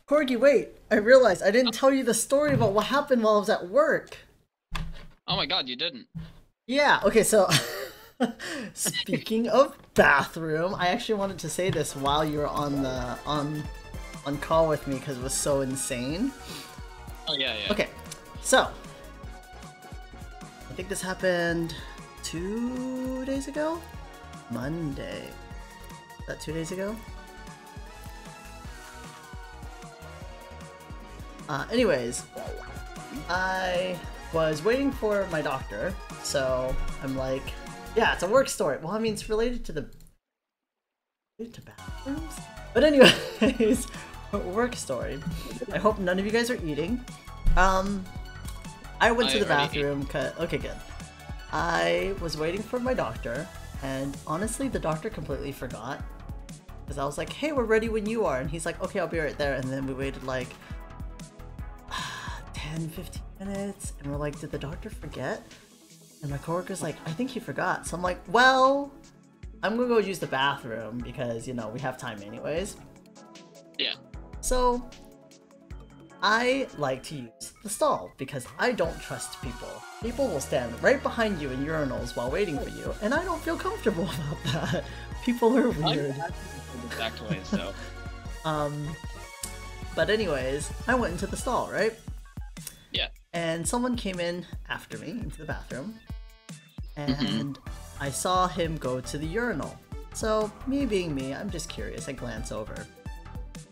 Corgi, wait! I realized I didn't tell you the story about what happened while I was at work. Oh my god, you didn't. Yeah, okay, so speaking of bathroom, I actually wanted to say this while you were on call with me because it was so insane. Oh yeah, yeah. Okay, so I think this happened 2 days ago? Monday. Is that 2 days ago? Anyways, I was waiting for my doctor, so I'm like, yeah, it's a work story. Well, I mean, it's related to bathrooms? But anyways, work story. I hope none of you guys are eating. I went to the bathroom, okay, good. I was waiting for my doctor, and honestly, the doctor completely forgot. Because I was like, hey, we're ready when you are. And he's like, okay, I'll be right there. And then we waited like 10, 15 minutes, and we're like, did the doctor forget? And my coworker's like, I think he forgot. So I'm like, well, I'm gonna go use the bathroom because, you know, we have time anyways. Yeah. So I like to use the stall because I don't trust people. People will stand right behind you in urinals while waiting for you, and I don't feel comfortable about that. People are weird. Exact way, so. But anyways, I went into the stall, right? Yeah. And someone came in after me into the bathroom, and I saw him go to the urinal. So, me being me, I'm just curious, I glance over.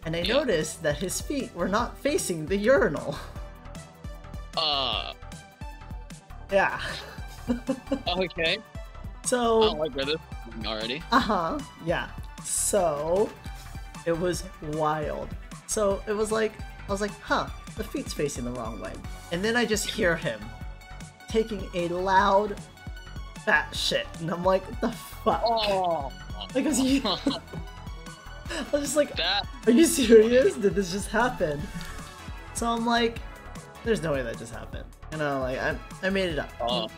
And I noticed that his feet were not facing the urinal. Yeah. Okay. So... I don't like where this is going already. Yeah. So, it was wild. So, it was like, I was like, huh, the feet's facing the wrong way. And then I just hear him taking a loud fat shit. And I'm like, what the fuck? Oh. Like, I was just like, are you serious? Did this just happen? So I'm like, there's no way that just happened. You know, like, I made it up.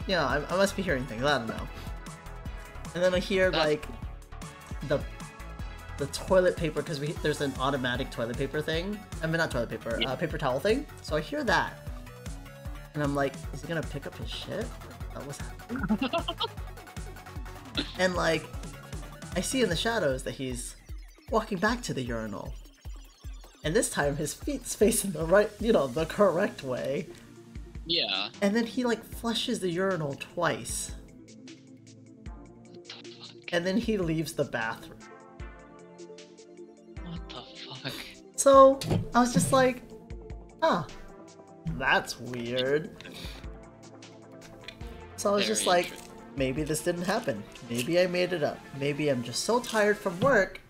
You know, I must be hearing things, I don't know. And then I hear, like, the toilet paper, because there's an automatic toilet paper thing. I mean, not toilet paper, paper towel thing. So I hear that. And I'm like, is he gonna pick up his shit? That was happening. And, like, I see in the shadows that he's walking back to the urinal. And this time his feet's facing the right, you know, the correct way. Yeah. And then he, like, flushes the urinal twice. And then he leaves the bathroom. What the fuck? So, I was just like, huh, that's weird. So I was just like, maybe this didn't happen. Maybe I made it up. Maybe I'm just so tired from work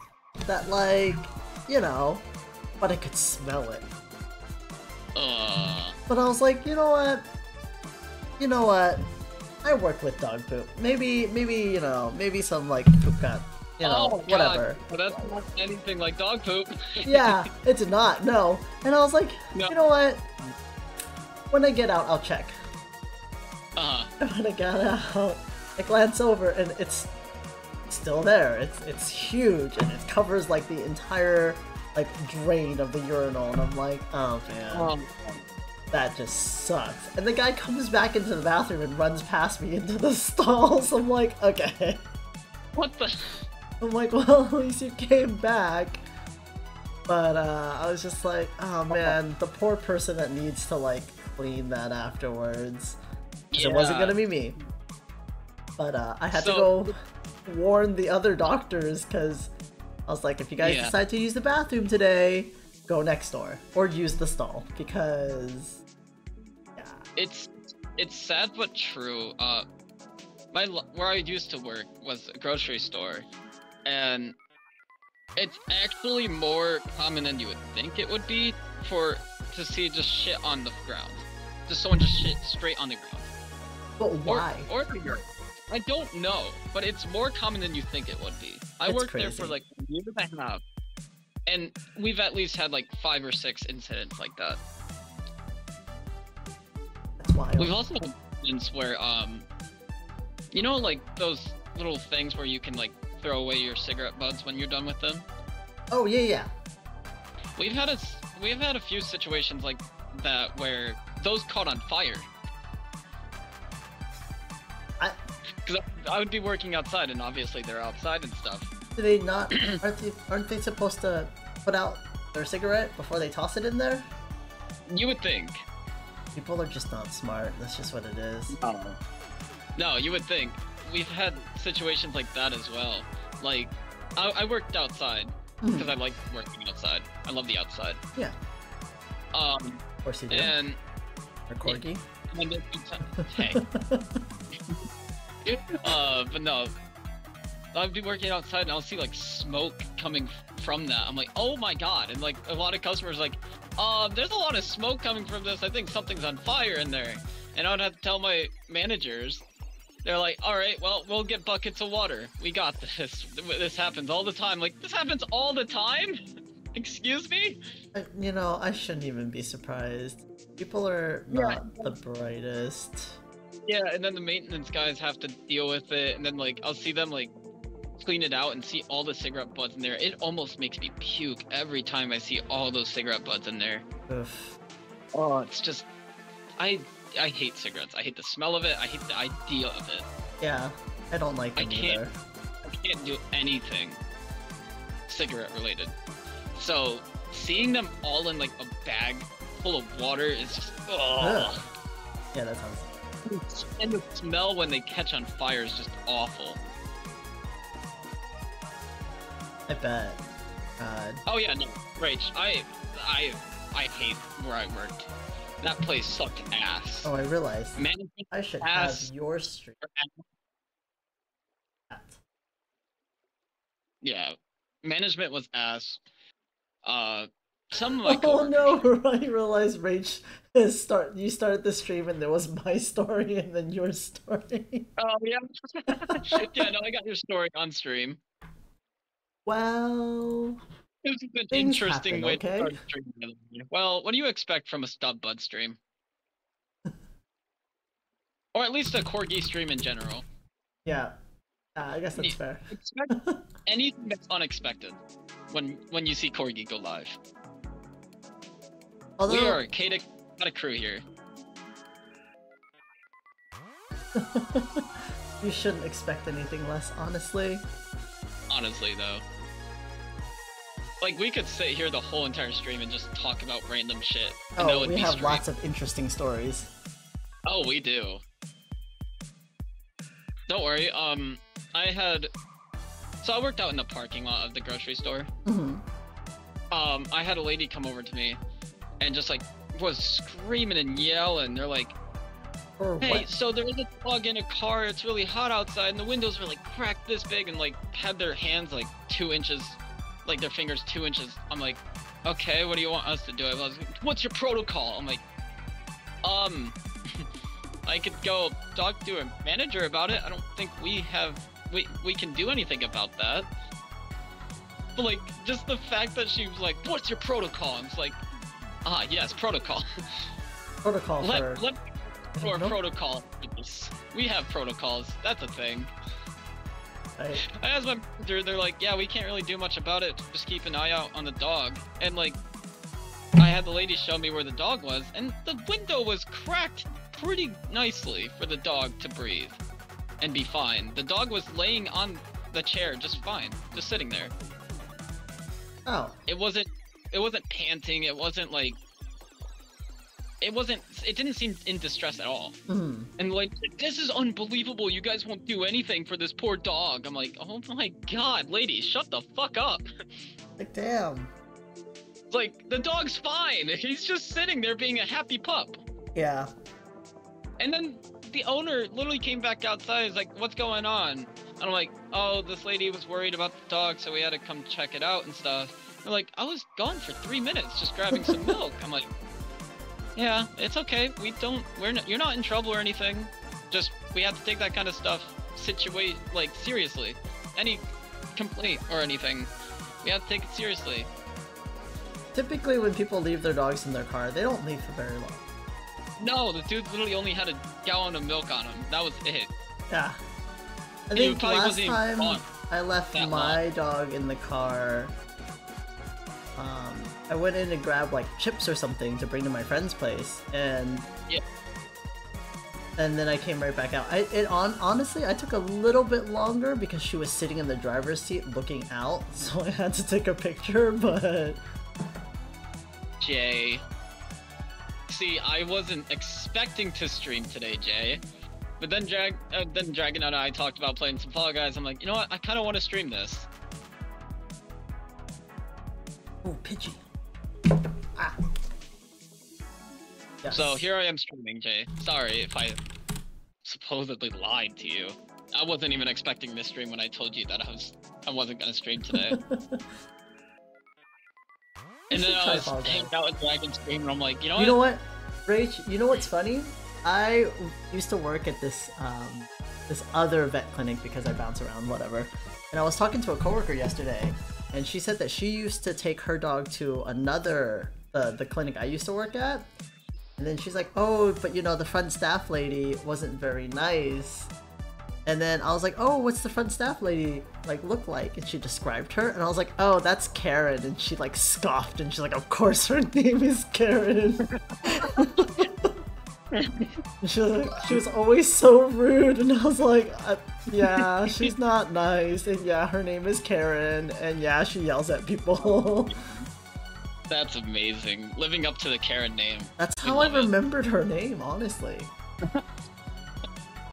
that, like, you know, but I could smell it. But I was like, you know what? You know what? I work with dog poop. Maybe, you know, maybe some, like, poop got, you know, whatever. But that's not anything like dog poop. Yeah, it's not, no. And I was like, you know what? When I get out, I'll check. And when I got out, I glance over and it's still there. It's huge and it covers, like, the entire, like, drain of the urinal. And I'm like, oh man. That just sucks. And the guy comes back into the bathroom and runs past me into the stalls. I'm like, okay. What the? I'm like, well, at least you came back. But I was just like, oh man, the poor person that needs to, like, clean that afterwards. Because it wasn't gonna be me. But I had to go warn the other doctors because I was like, if you guys decide to use the bathroom today, go next door or use the stall because it's sad but true. Where I used to work was a grocery store, and it's actually more common than you would think it would be to see just shit on the ground, just someone just shit straight on the ground. But why? Or I don't know, but it's more common than you think it would be. I worked there for like a year and a half. And we've at least had like 5 or 6 incidents like that. That's wild. We've also had incidents where, you know, like those little things where you can like throw away your cigarette butts when you're done with them? Oh, yeah. We've had a few situations like that where those caught on fire. Because I would be working outside, and obviously they're outside and stuff. Do they not? Aren't they supposed to put out their cigarette before they toss it in there? You would think. People are just not smart. That's just what it is. No, you would think. We've had situations like that as well. Like, I worked outside because I like working outside. I love the outside. Yeah. Of course you do. And or corgi. Hey. But no, I'd be working outside and I'll see like smoke coming from that. I'm like, oh my god! And like a lot of customers like, there's a lot of smoke coming from this. I think something's on fire in there. And I would have to tell my managers. They're like, all right, well, we'll get buckets of water. We got this. This happens all the time. Like, this happens all the time? Excuse me? You know, I shouldn't even be surprised. People are not the brightest. Yeah, and then the maintenance guys have to deal with it, and then, like, I'll see them, like, clean it out and see all the cigarette butts in there. It almost makes me puke every time I see all those cigarette butts in there. Oof. Oh, it's just... I hate cigarettes. I hate the smell of it. I hate the idea of it. Yeah, I don't like them either. I can't do anything cigarette related. So, seeing them all in, like, a bag full of water is just... ugh. Yeah, that sounds... And the smell when they catch on fire is just awful. I bet. Oh yeah, no, Rach, I hate where I worked. That place sucked ass. Oh, I realized. Management I should ass. have your stream. Yeah, management was ass. Some of my Oh no! I realized Rach you started the stream and there was my story and then your story. Oh yeah. Yeah, no, I got your story on stream. Well, it was an interesting way to start streaming. Well, what do you expect from a Stub Bud stream? Or at least a Corgi stream in general. Yeah, I guess that's fair. Expect anything that's unexpected when you see Corgi go live. Although... We are got a crew here. You shouldn't expect anything less, honestly. Honestly, though. Like, we could sit here the whole entire stream and just talk about random shit. And oh, we have lots of interesting stories. Oh, we do. Don't worry, so I worked out in the parking lot of the grocery store. I had a lady come over to me and just, like, was screaming and yelling. They're like, hey, so there was a dog in a car, it's really hot outside, and the windows were, like, cracked this big, and, like, had their hands, like, 2 inches, like, their fingers 2 inches. I'm like, okay, what do you want us to do? I was like, what's your protocol? I'm like, I could go talk to a manager about it. I don't think we can do anything about that. But, like, just the fact that she was like, what's your protocol? I was like, yes, protocol. Protocol for protocol. We have protocols. That's a thing. I asked my manager, they're like, yeah, we can't really do much about it. Just keep an eye out on the dog. And, like, I had the lady show me where the dog was, and the window was cracked pretty nicely for the dog to breathe and be fine. The dog was laying on the chair just fine, just sitting there. Oh. It wasn't panting, it wasn't like, it didn't seem in distress at all. And like, this is unbelievable, you guys won't do anything for this poor dog. I'm like, oh my god, lady, shut the fuck up. Like, damn. Like, the dog's fine, he's just sitting there being a happy pup. Yeah. And then the owner literally came back outside, he's like, what's going on? And I'm like, oh, this lady was worried about the dog, so we had to come check it out and stuff. They're like, I was gone for 3 minutes just grabbing some milk. I'm like, yeah, it's okay. You're not in trouble or anything. Just, we have to take that kind of stuff like, seriously. Any complaint or anything, we have to take it seriously. Typically when people leave their dogs in their car, they don't leave for very long. No, the dude literally only had a gallon of milk on him. That was it. Yeah. I think last time I left my dog in the car, I went in and grabbed like chips or something to bring to my friend's place, and yeah. And then I came right back out. Honestly, I took a little bit longer because she was sitting in the driver's seat looking out, so I had to take a picture, but... Jay. See, I wasn't expecting to stream today, Jay. But then Dragon and I talked about playing some Fall Guys. I'm like, you know what? I kind of want to stream this. Oh, Pidgey. Ah. Yes. So here I am streaming, Jay. Sorry if I supposedly lied to you. I wasn't even expecting this stream when I told you that I wasn't gonna stream today. And then I was hanging out with Dragon stream, and I'm like, you know what? You know what, Rach? You know what's funny? I used to work at this this other vet clinic because I bounce around, whatever. And I was talking to a coworker yesterday, and she said that she used to take her dog to another the clinic I used to work at. And then she's like, oh, but you know, the front staff lady wasn't very nice. And then I was like, oh, what's the front staff lady like look like? And she described her, and I was like, oh, that's Karen. And she like scoffed, and she's like, of course her name is Karen. She was always so rude, and I was like, yeah, she's not nice, and yeah, her name is Karen, and yeah, she yells at people. That's amazing. Living up to the Karen name. That's how I remembered her name, honestly.